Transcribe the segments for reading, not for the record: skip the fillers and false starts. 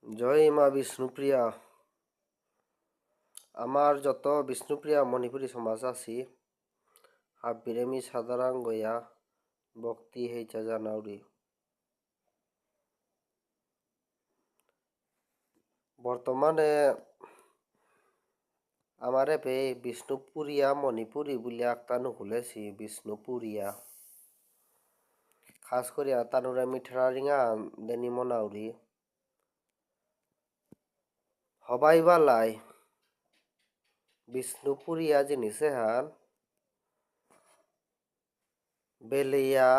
জয় মা বিষ্ণুপ্রিয়া। আমার যত বিষ্ণুপ্রিয়া মণিপুরী সমাজ আছি হাবিরেমি সাধারণ গয়া ভক্তি হেইচা জানাউরি বর্তমানে আমারে পে বিষ্ণুপুরিয়া মণিপুরী বলে আক্তানু খুলেছি বিষ্ণুপুরিয়া খাস করিয়া তানুরা মিঠরা রিঙা দেনি মনাউরি হবাই বালাই বিষ্ণুপুরিয়া জিনিসে হান বেলিয়া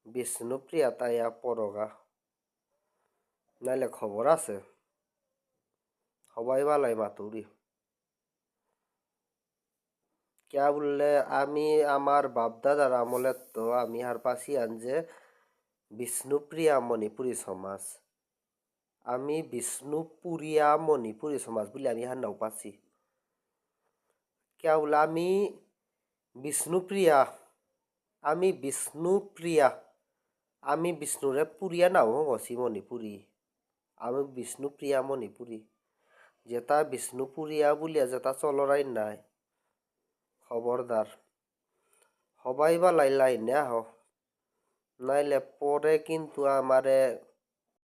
বিষ্ণুপ্রিয়া তাইয়া পরগা নাইলে খবর আছে হবাই বালাই মাতুরি क्या বললে আমি আমার বাপদাদার আমলের তো আমি আর পাশি আনজে বিষ্ণুপ্রিয়া মণিপুরী সমাজ আমি বিষ্ণুপুরিয়া মণিপুরী সমাজ বলে আমি হার নাও পাচ্ছি क्या বলে আমি বিষ্ণুপ্রিয়া আমি বিষ্ণুপ্রিয়া আমি বিষ্ণুরে পুরিয়া নাও হসি মণিপুরী আমি বিষ্ণুপ্রিয়া মণিপুরী যেটা বিষ্ণুপুরিয়া বলিয়া যেটা চলরাই নাই খবরদার হবাই বা লাইনে আহ নাইলে পরে কিন্তু আমারে